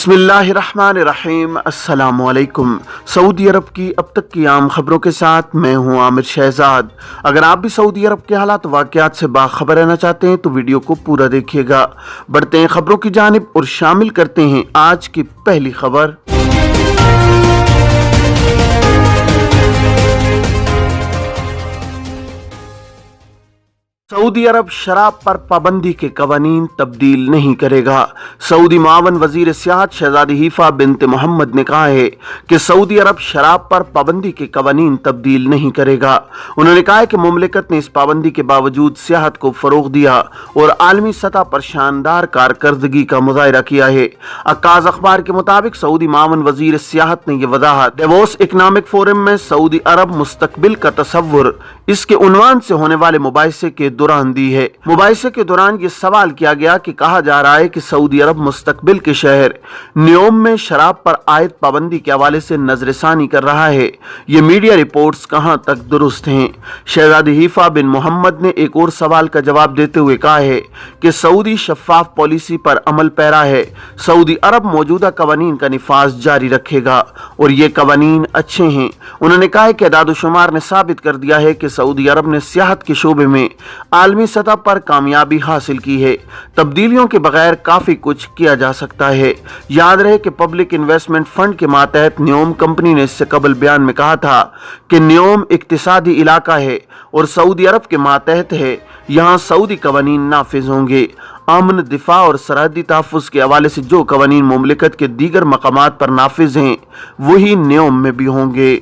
बिस्मिल्लाहिर्रहमानिर्रहीम। अस्सलाम वालेकुम। सऊदी अरब की अब तक की आम खबरों के साथ मैं हूं आमिर शहजाद। अगर आप भी सऊदी अरब के हालात वाक़यात से बाखबर रहना चाहते हैं तो वीडियो को पूरा देखिएगा। बढ़ते हैं खबरों की जानिब और शामिल करते हैं आज की पहली खबर। सऊदी अरब शराब पर पाबंदी के कवानीन तब्दील नहीं करेगा। सऊदी मावन वजीर सियाहत शहजादी हीफा बिनत मोहम्मद ने कहा है कि सऊदी अरब शराब पर पाबंदी के कवानीन तब्दील नहीं करेगा। उन्होंने कहा है कि मुमलिकत ने इस पाबंदी के बावजूद सियाहत को फरोग दिया और आलमी सतह पर शानदार कारकर्दगी का मुजाहरा किया है। अक्काज अखबार के मुताबिक सऊदी मावन वजीर सियाहत ने यह वजाहत डेवोस इकनॉमिक फोरम में सऊदी अरब मुस्तकबिल का तसव्वुर इसके उन्वान से होने वाले मुबाहिसे के दौरान दी है। मुबाहिसे के दौरान ये सवाल किया गया कि कहा जा रहा है कि सऊदी अरब मुस्तकबिल के शहर न्योम में शराब पर आयद पाबंदी के हवाले से नजरसानी कर रहा है। ये मीडिया रिपोर्ट्स कहां तक दुरुस्त हैं? शहजादी हीफा बिन मोहम्मद ने एक और सवाल का जवाब देते हुए कहा है कि सऊदी शफाफ पॉलिसी पर अमल पैरा है। सऊदी अरब मौजूदा कवानीन का निफाज जारी रखेगा और ये कवानीन अच्छे हैं। उन्होंने कहा है कि अदाद-ओ-शुमार ने साबित कर दिया है कि सऊदी अरब ने सियाहत के शोबे में आलमी सतह पर कामयाबी हासिल की है। तब्दीलियों के बगैर काफी कुछ किया जा सकता है। याद रहे कि पब्लिक इन्वेस्टमेंट फंड के मातहत न्योम कंपनी ने इससे कबल बयान में कहा था कि न्योम इक्तिसादी इलाका है और सऊदी अरब के मातहत है। यहाँ सऊदी कवानीन नाफिज होंगे। अमन, दिफा और सरहदी तहफ़्फ़ुज़ के हवाले से जो कवानीन मुमलिकत के दीगर मकामात पर नाफिज हैं वही न्योम में भी होंगे।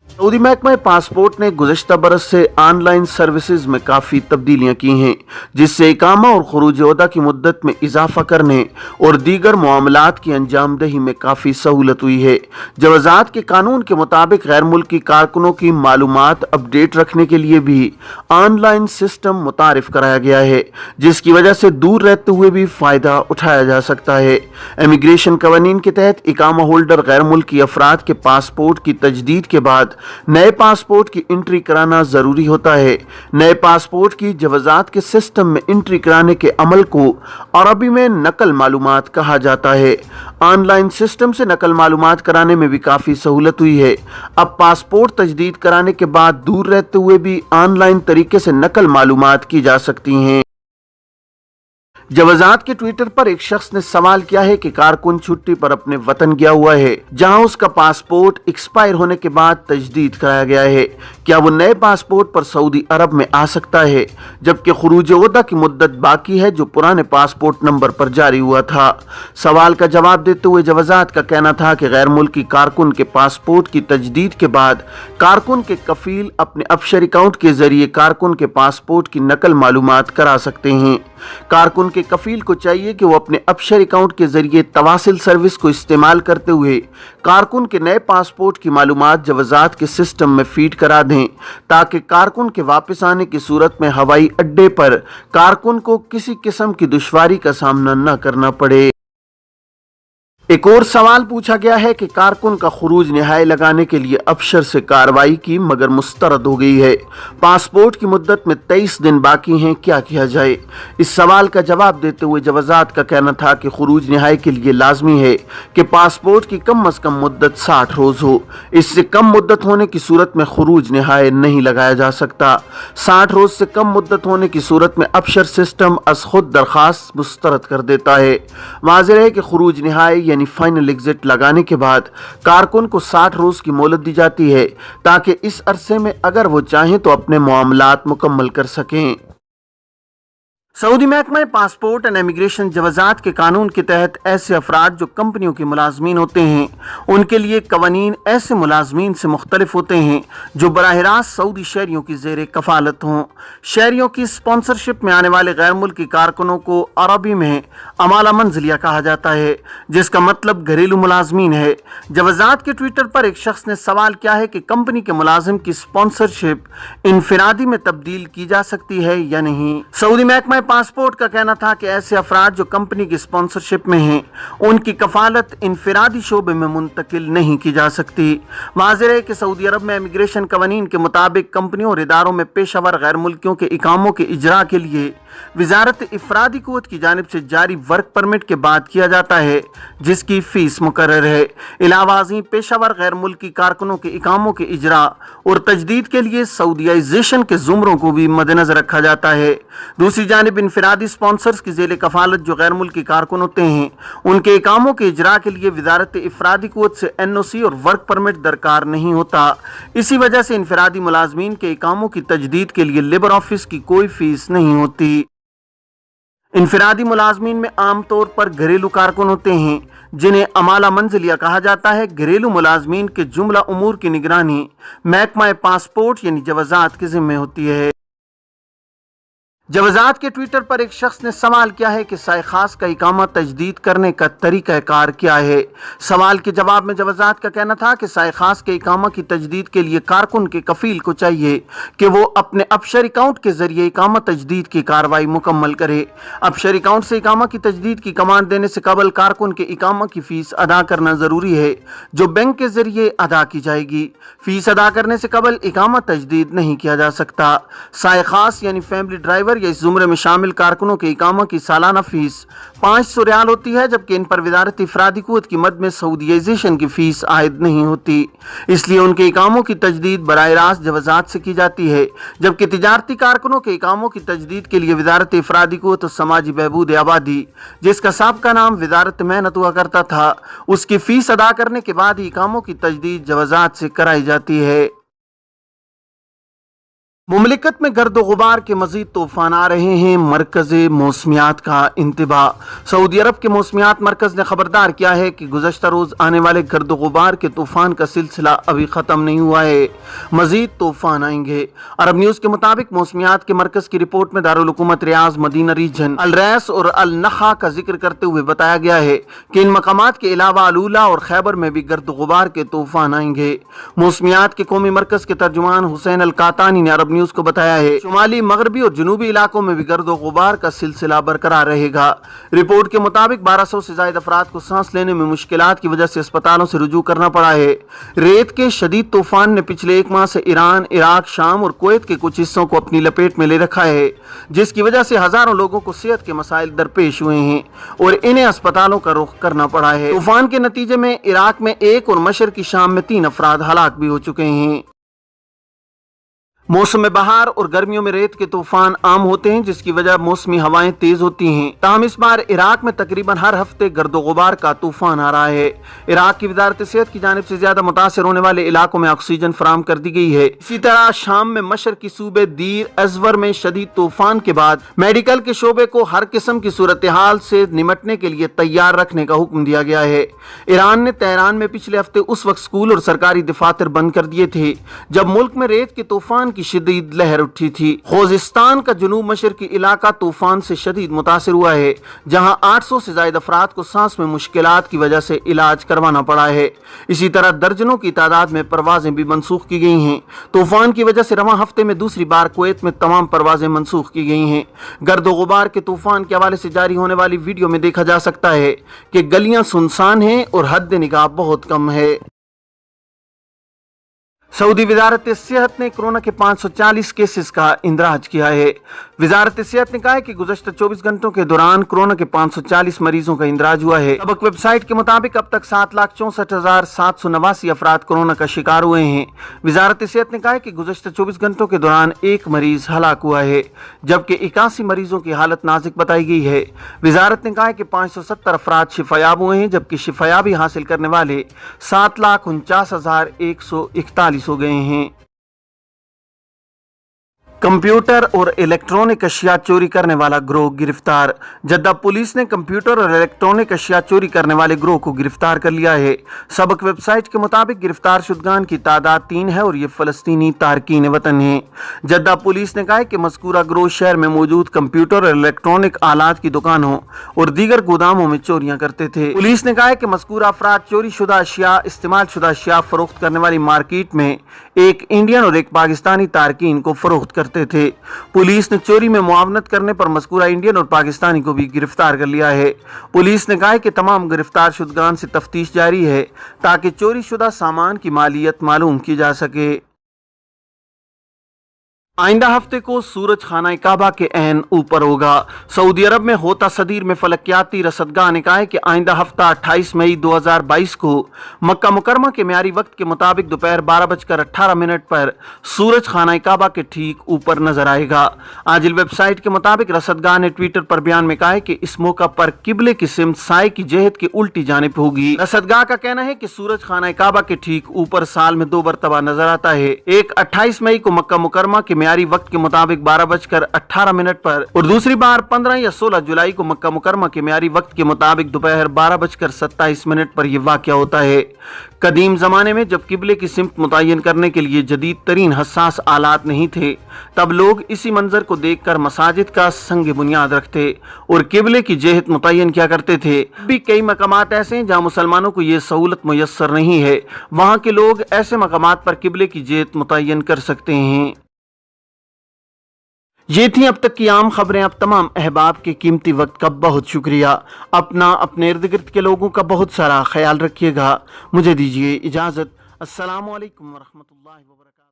सऊदी महकमा पासपोर्ट ने गुज़श्ता बरस से ऑनलाइन सर्विसेज में काफ़ी तब्दीलियाँ की हैं, जिससे इकामा और खुरूज ओहदा की मुद्दत में इजाफा करने और दीगर मामलात की अंजामदही में काफ़ी सहूलत हुई है। जवाज़ात के कानून के मुताबिक गैर मुल्की कारकुनों की मालूमात अपडेट रखने के लिए भी ऑनलाइन सिस्टम मुतारिफ कराया गया है, जिसकी वजह से दूर रहते हुए भी फ़ायदा उठाया जा सकता है। इमिग्रेशन कवानीन के तहत इकामा होल्डर गैर मुल्की अफराद के पासपोर्ट की तजदीद के बाद नए पासपोर्ट की एंट्री कराना जरूरी होता है। नए पासपोर्ट की जवाज़ात के सिस्टम में एंट्री कराने के अमल को अरबी में नकल मालूमात कहा जाता है। ऑनलाइन सिस्टम से नकल मालूमात कराने में भी काफ़ी सहूलत हुई है। अब पासपोर्ट तजदीद कराने के बाद दूर रहते हुए भी ऑनलाइन तरीके से नकल मालूमात की जा सकती हैं। जवाज़ात के ट्विटर पर एक शख्स ने सवाल किया है कि कारकुन छुट्टी पर अपने वतन गया हुआ है जहां उसका पासपोर्ट एक्सपायर होने के बाद तजदीद कराया गया है, क्या वो नए पासपोर्ट पर सऊदी अरब में आ सकता है जबकि खुरूज ओहदा की मुद्दत बाकी है जो पुराने पासपोर्ट नंबर पर जारी हुआ था? सवाल का जवाब देते हुए जवाज़ात का कहना था कि गैर मुल्की कारकुन के पासपोर्ट की तजदीद के बाद कारकुन के कफील अपने अफशर अकाउंट के जरिए कारकुन के पासपोर्ट की नकल मालूमात करा सकते हैं। कारकुन के कफील को चाहिए कि वो अपने अफशर अकाउंट के जरिए तवासिल सर्विस को इस्तेमाल करते हुए कारकुन के नए पासपोर्ट की मालूमात जवाज़ात के सिस्टम में फीड करा दें, ताकि कारकुन के वापस आने की सूरत में हवाई अड्डे पर कारकुन को किसी किस्म की दुश्वारी का सामना न करना पड़े। एक और सवाल पूछा गया है कि कारकुन का खुरूज निहाय लगाने के लिए अफसर से कार्रवाई की मगर मुस्तरद हो गई है। पासपोर्ट की मुद्दत में 23 दिन बाकी हैं, क्या किया जाए? इस सवाल का जवाब देते हुए जवाज़ात का कहना था कि खुरूज निहाय के लिए लाजमी है कि पासपोर्ट की कम अज़ कम मुद्दत 60 रोज़ हो। इससे कम मुद्दत होने की सूरत में खुरूज निहाय नहीं लगाया जा सकता। 60 रोज़ से कम मुद्दत होने की सूरत में अफसर सिस्टम अज खुद दरख्वास्त मुस्तरद कर देता है। वाज़ेह है कि खुरूज निहाय यानी फाइनल एग्जिट लगाने के बाद कारकुन को 60 रोज की मोहलत दी जाती है ताकि इस अरसे में अगर वो चाहें तो अपने मामलात मुकम्मल कर सकें। सऊदी महकमा पासपोर्ट एंड इमिग्रेशन जवाज़ात के कानून के तहत ऐसे अफराद जो कंपनियों के मुलाजमीन होते हैं उनके लिए कवानीन ऐसे मुलाजमीन से मुख्तलिफ होते हैं जो बराह रास्त सऊदी शहरियों की ज़ेर कफ़ालत हों। शहरियों की स्पॉन्सरशिप में आने वाले गैर मुल्की कारकुनों को अरबी में अमाला मंजिलिया कहा जाता है, जिसका मतलब घरेलू मुलाजमीन है। जवाज़ात के ट्विटर पर एक शख्स ने सवाल किया है कि कंपनी के मुलाजिम की स्पॉन्सरशिप इनफिरादी में तब्दील की जा सकती है या नहीं। सऊदी महकमा पासपोर्ट का कहना था कि ऐसे अफराद जो कंपनी की स्पॉन्सरशिप में हैं उनकी कफालत इनफिरादी शोबे में मुंतकिल नहीं की जा सकती। वाज़ेह है कि सऊदी अरब में इमिग्रेशन कवानीन के मुताबिक कंपनियों और इदारों में पेशावर गैर मुल्कियों के इकामों के इजरा के लिए वजारत इफरादी कुव्वत की जानिब से जारी वर्क परमिट के बाद किया जाता है, जिसकी फीस मुकर्रर है। इलावाज़ी पेशावर गैर मुल्की कारकुनों के इकामों के इजरा और तजदीद के लिए सऊदीयाइजेशन के जुमरों को भी मद्देनजर रखा जाता है। दूसरी जानिब इनफरादी स्पॉन्सर्स की ज़ेले कफालत जो गैर मुल्की कारकुन होते हैं, उनके इकामों के इजरा के लिए वजारत इफरादी कुव्वत से NOC और वर्क परमिट दरकार नहीं होता। इसी वजह से इनफरादी मुलाजमीन के इकामों की तजदीद के लिए लेबर ऑफिस की कोई फीस नहीं होती। इनफरादी मुलाजमीन में आम तौर पर घरेलू कारकुन होते हैं, जिन्हें अमाला मंजिलिया कहा जाता है। घरेलू मुलाजमीन के जुमला उमूर की निगरानी महकमा पासपोर्ट यानी जवाजात के जिम्मे होती है। जवाजात के ट्विटर पर एक शख्स ने सवाल किया है कि साए खास का इकामा तजदीद करने का तरीका कार क्या है। सवाल के जवाब में जवाजात का कहना था कि साए खास के इकामा की तजदीद के लिए कारकुन के कफील को चाहिए कि वो अपने अबशर अकाउंट के जरिए इकामा तजदीद की कार्रवाई मुकम्मल करे। अबशर अकाउंट से इकामा की तजदीद की कमांड देने से कबल कारकुन के इकामा की फीस अदा करना जरूरी है, जो बैंक के जरिए अदा की जाएगी। फीस अदा करने से कबल इकामा तजदीद नहीं किया जा सकता। साए खास यानी फैमिली ड्राइवर या इस जुमरे में शामिल कारकुनों के इकामा की सालाना फीस 500 रियाल होती है, जबकि इन पर वजारत इफरादी कुव्वत की मद में सऊदीयाइजेशन की फीस आयद नहीं होती। इसलिए उनके इकामों की तजदीद बराह रास्त जवाजात से की जाती है, जबकि तिजारती कारकुनों के इकामों की तजदीद के लिए वजारत इफरादी कुव्वत और समाजी बहबूद आबादी, जिसका साबका नाम वजारत मेहनत हुआ करता था, उसकी फीस अदा करने के बाद ही इकामों की तजदीद जवाजात से कराई जाती है। मुमलिकत में गर्द गुबार के मजीद तूफान आ रहे हैं। मरकज़ मौसमियात का इंतबाह। सऊदी अरब के मौसमियात मरकज़ ने खबरदार किया है कि गुज़श्ता रोज़ आने वाले गर्द गुबार के तूफान का सिलसिला अभी ख़त्म नहीं हुआ है, मजीद तूफान आएंगे। अरब न्यूज़ के मुताबिक मौसमियात के मरकज़ की रिपोर्ट में दारुल हुकूमत रियाज, मदीना रीजन, अल रैस और अल नखा का जिक्र करते हुए बताया गया है कि इन मकामात के अलावा अलूला और खैबर में भी गर्द गुबार के तूफान आएंगे। मौसमियात के कौमी मरकज़ के तर्जुमान हुसैन अल कातानी ने अरब न्यूज़ को बताया है शुमाली, मगरबी और जनूबी इलाकों में भी गर्दो गुबार का सिलसिला बरकरार रहेगा। रिपोर्ट के मुताबिक 1200 से ज्यादा अफराद को सांस लेने में मुश्किलात की वजह से अस्पतालों से रुजू करना पड़ा है। रेत के शदीद तूफान ने पिछले एक माह से ईरान, इराक, शाम और कुवैत के कुछ हिस्सों को अपनी लपेट में ले रखा है, जिसकी वजह से हजारों लोगों को सेहत के मसाइल दरपेश हुए हैं और इन्हें अस्पतालों का रुख करना पड़ा है। तूफान के नतीजे में इराक में 1 और मशरकी शाम में 3 अफराद हलाक भी हो चुके हैं। मौसम बहार और गर्मियों में रेत के तूफान आम होते हैं, जिसकी वजह मौसमी हवाएं तेज होती हैं। ताहम इस बार इराक में तकरीबन हर हफ्ते गर्दो गुबार का तूफान आ रहा है। इराक की वजारत सेहत की जानिब से ज्यादा मुतासर होने वाले इलाकों में ऑक्सीजन फराम कर दी गई है। इसी तरह शाम में मशरकी सूबे दीर अजवर में शदीद तूफान के बाद मेडिकल के शोबे को हर किस्म की सूरत हाल से निमटने के लिए तैयार रखने का हुक्म दिया गया है। ईरान ने तेहरान में पिछले हफ्ते उस वक्त स्कूल और सरकारी दफातर बंद कर दिए थे जब मुल्क में रेत के तूफान की शदीद लहर उठी थी। खोजिस्तान का जनूब मशरकी इलाका तूफान से शदीद मुतासिर हुआ है, जहां 800 से ज्यादा अफराद को सांस में मुश्किलात की वजह से इलाज करवाना पड़ा है। इसी तरह दर्जनों की तादाद में परवाजें भी मनसूख की गई हैं। तूफान की वजह से रवां हफ्ते में दूसरी बार कुवैत में तमाम परवाजें मनसूख की गई हैं। गर्द गुबार के तूफान के हवाले से जारी होने वाली वीडियो में देखा जा सकता है कि गलियां सुनसान हैं और हद निगाह बहुत कम है। सऊदी वजारत सेहत ने कोरोना के 540 केसेस का इंदराज किया है। वजारत सेहत ने कहा है कि गुज़श्ता 24 घंटों के दौरान कोरोना के 540 मरीजों का इंदराज हुआ है। सबक वेबसाइट के मुताबिक अब तक 7,64,789 अफराद कोरोना का शिकार हुए हैं। वजारत सेहत ने कहा है कि गुज़श्ता 24 घंटों के दौरान 1 मरीज हलाक हुआ है, जबकि 81 मरीजों की हालत नाजुक बताई गई है। वजारत ने कहा है कि 570 अफराद शिफायाब हुए हैं, जबकि शिफायाबी हासिल करने वाले 7,49,141 हो गए हैं। कंप्यूटर और इलेक्ट्रॉनिक अशिया चोरी करने वाला गिरोह गिरफ्तार। जद्दा पुलिस ने कंप्यूटर और इलेक्ट्रॉनिक अशिया चोरी करने वाले गिरोह को गिरफ्तार कर लिया है। सबक वेबसाइट के मुताबिक गिरफ्तार शुदगान की तादाद 3 है और ये फलस्तीनी तारकीन वतन हैं। जद्दा पुलिस ने कहा है कि मज़कूरा गिरोह शहर में मौजूद कंप्यूटर और इलेक्ट्रॉनिक आलात की दुकानों और दीगर गोदामों में चोरियां करते थे। पुलिस ने कहा है कि मज़कूरा अफराद चोरी शुदा अशिया, इस्तेमाल शुदा अशिया फरोख्त करने वाली मार्केट में एक इंडियन और एक पाकिस्तानी तारकीन को फरोख्त करते थे। पुलिस ने चोरी में मुआवनत करने पर मज़कूरा इंडियन और पाकिस्तानी को भी गिरफ्तार कर लिया है। पुलिस ने कहा है कि तमाम गिरफ्तार शुदगान से तफ्तीश जारी है ताकि चोरी शुदा सामान की मालियत मालूम की जा सके। आइंदा हफ्ते को सूरज खाना काबा के ऐन ऊपर होगा। सऊदी अरब में होता सदीर में फलकियाती रसदगाह ने कहा है कि आइंदा हफ्ता 28 मई 2022 को मक्का मुकरमा के म्यारी वक्त के मुताबिक दोपहर 12:18 पर सूरज खाना काबा के ठीक ऊपर नजर आएगा। आजिल वेबसाइट के मुताबिक रसदगाह ने ट्विटर पर बयान में कहा है कि इस मौका पर किबले की सिमत साए की जहत की उल्टी जानिब होगी। रसदगाह का कहना है कि सूरज खाना काबा के ठीक ऊपर साल में 2 मरतबा नजर आता है। एक 28 मई को मक्का मुकरमा के म्यारी वक्त के मुताबिक 12:18 पर और दूसरी बार 15 या 16 जुलाई को मक्का मुकरमा के म्यारी वक्त के मुताबिक दोपहर 12:27 पर यह वाकया होता है। कदीम जमाने में जब किबले की सिमत मुतय्यन करने के लिए जदीद तरीन हसास आलात नहीं थे, तब लोग इसी मंजर को देखकर मसाजिद का संग बुनियाद रखते और किबले की जेहत मुतय्यन किया करते थे। भी कई मकामात ऐसे हैं जहाँ मुसलमानों को ये सहूलत मुयस्सर नहीं है, वहाँ के लोग ऐसे मकामात पर किबले की जेहत मुतय्यन कर सकते हैं। ये थी अब तक की आम खबरें। अब तमाम अहबाब के कीमती वक्त का बहुत शुक्रिया। अपना अपने इर्द गिर्द के लोगों का बहुत सारा ख्याल रखिएगा। मुझे दीजिए इजाज़त। अस्सलामु अलैकुम वरहमतुल्लाहि वबरकातुहू।